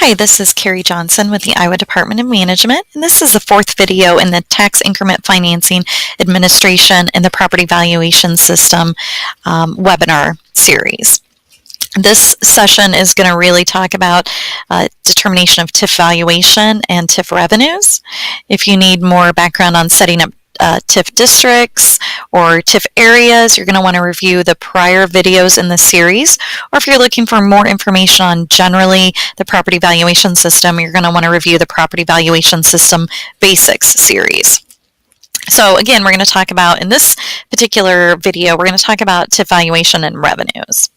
Hi, this is Carrie Johnson with the Iowa Department of Management, and this is the fourth video in the Tax Increment Financing Administration and the Property Valuation System webinar series. This session is going to really talk about determination of TIF valuation and TIF revenues. If you need more background on setting up TIF districts or TIF areas, you're going to want to review the prior videos in the series. Or if you're looking for more information on generally the property valuation system, you're going to want to review the Property Valuation System Basics series. So again, we're going to talk about, in this particular video, we're going to talk about TIF valuation and revenues.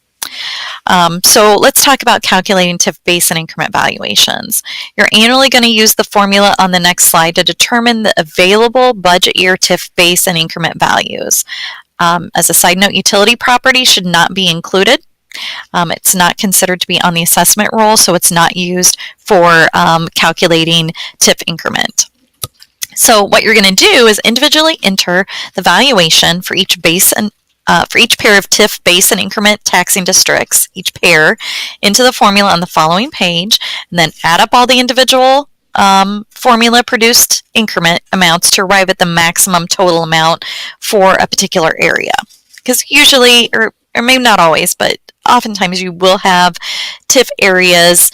So let's talk about calculating TIF base and increment valuations. You're annually going to use the formula on the next slide to determine the available budget year TIF base and increment values. As a side note, utility property should not be included. It's not considered to be on the assessment roll, so it's not used for calculating TIF increment. So what you're going to do is individually enter the valuation for each base and for each pair of TIF base and increment taxing districts, each pair, into the formula on the following page, and then add up all the individual formula produced increment amounts to arrive at the maximum total amount for a particular area. Because usually, or maybe not always, but oftentimes you will have TIF areas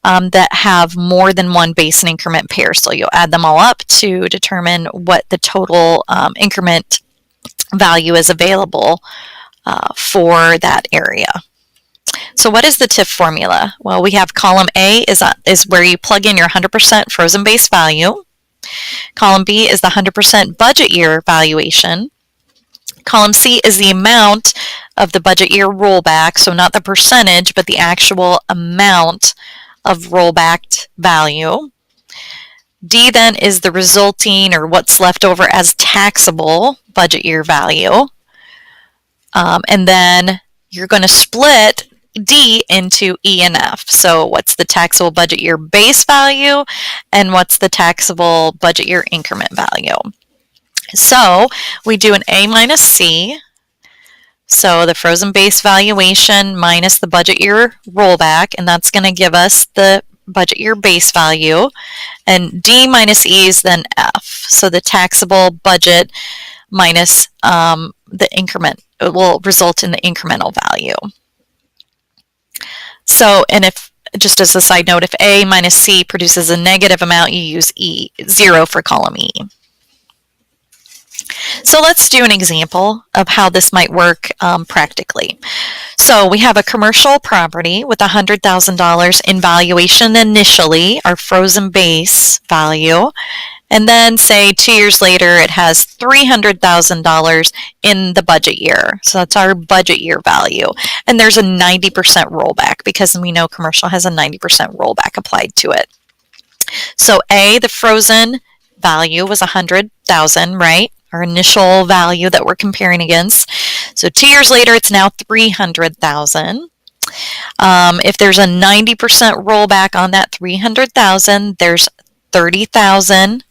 that have more than one base and increment pair. So you'll add them all up to determine what the total increment value is available for that area. So what is the TIF formula? Well, we have column A is where you plug in your 100% frozen base value. Column B is the 100% budget year valuation. Column C is the amount of the budget year rollback, so not the percentage, but the actual amount of rollbacked value. D then is the resulting, or what's left over as taxable budget year value. And then you're going to split D into E and F. So what's the taxable budget year base value and what's the taxable budget year increment value? So we do an A minus C. So the frozen base valuation minus the budget year rollback, and that's going to give us the budget year base value, and D minus E is then F. So the taxable budget minus the increment, it will result in the incremental value. So, and if, just as a side note, if A minus C produces a negative amount, you use E, 0 for column E. So let's do an example of how this might work practically. So we have a commercial property with $100,000 in valuation initially, our frozen base value, and then say 2 years later it has $300,000 in the budget year. So that's our budget year value. And there's a 90% rollback because we know commercial has a 90% rollback applied to it. So A, the frozen value was $100,000, right? Our initial value that we're comparing against. So 2 years later, it's now $300,000. If there's a 90% rollback on that $300,000, there's $30,000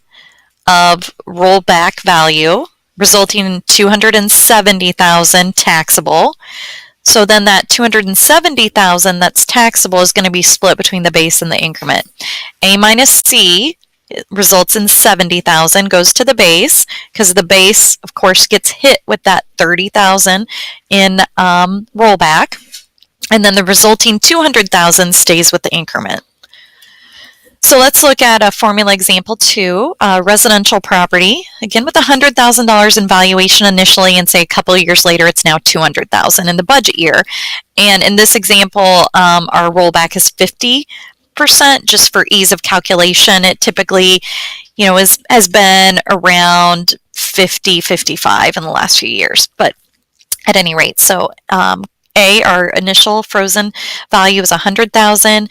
of rollback value, resulting in $270,000 taxable. So then that $270,000 that's taxable is going to be split between the base and the increment. A minus C results in $70,000, goes to the base, because the base, of course, gets hit with that $30,000 in rollback, and then the resulting $200,000 stays with the increment. So let's look at a formula example 2, residential property, again with $100,000 in valuation initially, and say a couple of years later it's now $200,000 in the budget year. And in this example, our rollback is 50%. Just for ease of calculation, it typically, has been around 50, 55 in the last few years. But at any rate, so A, our initial frozen value is $100,000. A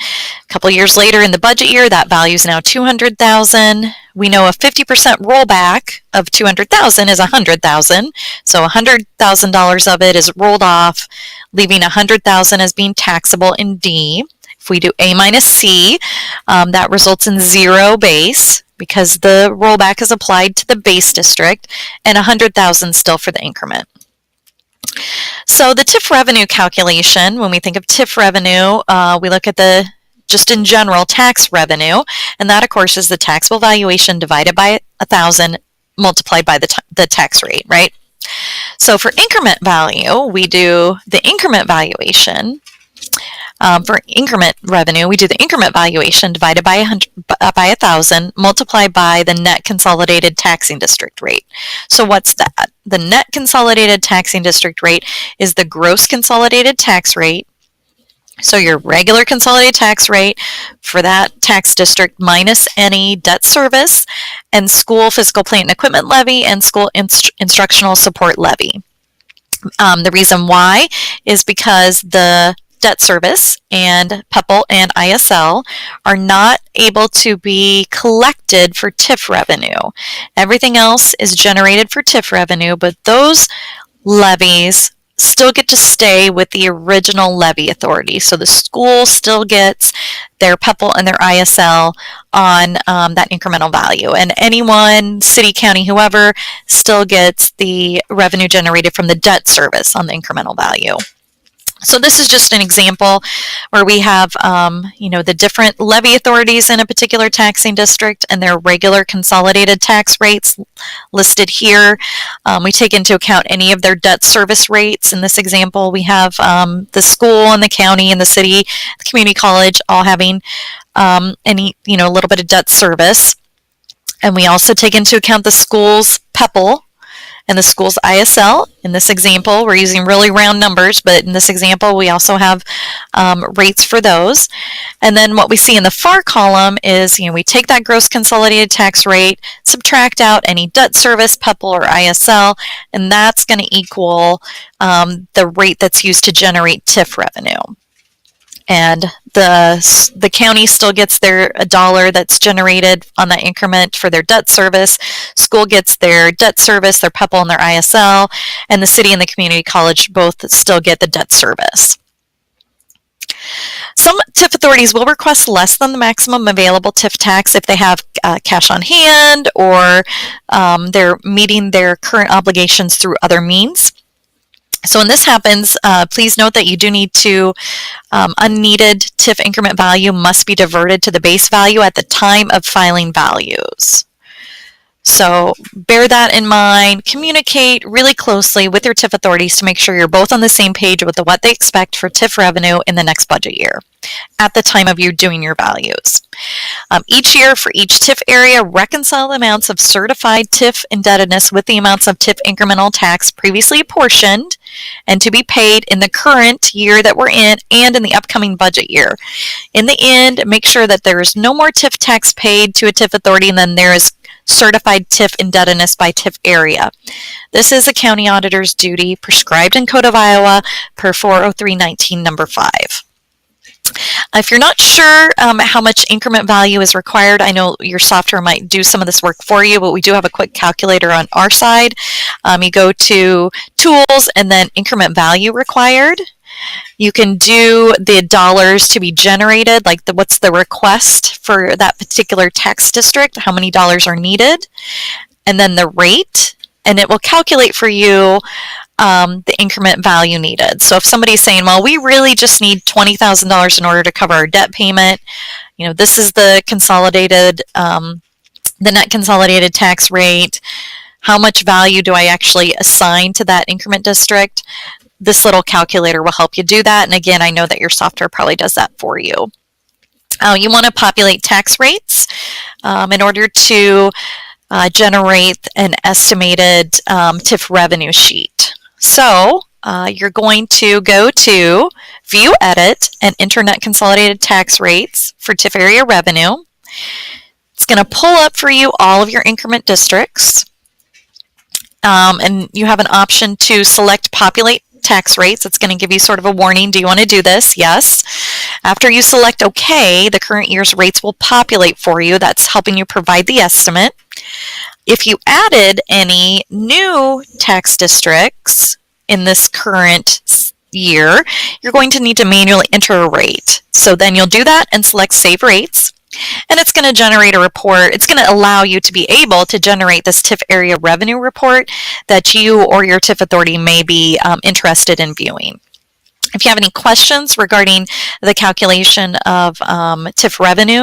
couple years later in the budget year, that value is now $200,000. We know a 50% rollback of $200,000 is $100,000. So $100,000 of it is rolled off, leaving $100,000 as being taxable in D. If we do A minus C, that results in 0 base because the rollback is applied to the base district, and $100,000 still for the increment. So the TIF revenue calculation, when we think of TIF revenue, we look at the just in general tax revenue, and that of course is the taxable valuation divided by 1,000 multiplied by the tax rate, right? So for increment value, we do the increment valuation. For increment revenue, we do the increment valuation divided by 1,000 multiplied by the net consolidated taxing district rate. So what's that? The net consolidated taxing district rate is the gross consolidated tax rate. So your regular consolidated tax rate for that tax district minus any debt service and school physical plant and equipment levy and school instructional support levy. The reason why is because the debt service and PEPL and ISL are not able to be collected for TIF revenue. Everything else is generated for TIF revenue, but those levies still get to stay with the original levy authority. So the school still gets their PEPL and their ISL on that incremental value. And anyone, city, county, whoever, still gets the revenue generated from the debt service on the incremental value. So this is just an example where we have, the different levy authorities in a particular taxing district and their regular consolidated tax rates listed here. We take into account any of their debt service rates. In this example, we have the school and the county and the city, the community college all having a little bit of debt service. And we also take into account the school's PEPL and the school's ISL. In this example, we're using really round numbers, but in this example, we also have rates for those. And then what we see in the far column is, we take that gross consolidated tax rate, subtract out any debt service, PEPL or ISL, and that's going to equal the rate that's used to generate TIF revenue. And the county still gets their $1 that's generated on that increment for their debt service. School gets their debt service, their PEPL and their ISL, and the city and the community college both still get the debt service. Some TIF authorities will request less than the maximum available TIF tax if they have cash on hand or they're meeting their current obligations through other means. So when this happens, please note that you do need to, unneeded TIF increment value must be diverted to the base value at the time of filing values. So bear that in mind. Communicate really closely with your TIF authorities to make sure you're both on the same page with what they expect for TIF revenue in the next budget year at the time of you doing your values. Each year for each TIF area, reconcile the amounts of certified TIF indebtedness with the amounts of TIF incremental tax previously apportioned and to be paid in the current year that we're in and in the upcoming budget year. In the end, make sure that there is no more TIF tax paid to a TIF authority than there is certified TIF indebtedness by TIF area. This is a county auditor's duty prescribed in Code of Iowa per 40319 number 5. If you're not sure how much increment value is required, I know your software might do some of this work for you, but we do have a quick calculator on our side. You go to Tools and then Increment Value Required. You can do the dollars to be generated, like what's the request for that particular tax district, how many dollars are needed, and then the rate, and it will calculate for you the increment value needed. So if somebody's saying, well, we really just need $20,000 in order to cover our debt payment, this is the consolidated, the net consolidated tax rate, how much value do I actually assign to that increment district? This little calculator will help you do that. And again, I know that your software probably does that for you. You want to populate tax rates in order to generate an estimated TIF revenue sheet. So you're going to go to View, Edit, and Internet Consolidated Tax Rates for TIF area revenue. It's going to pull up for you all of your increment districts. And you have an option to select Populate Tax Rates. It's going to give you sort of a warning. Do you want to do this? Yes. After you select OK, the current year's rates will populate for you. That's helping you provide the estimate. If you added any new tax districts in this current year, you're going to need to manually enter a rate. So then you'll do that and select Save Rates. And it's going to generate a report. It's going to allow you to be able to generate this TIF area revenue report that you or your TIF authority may be interested in viewing. If you have any questions regarding the calculation of TIF revenue,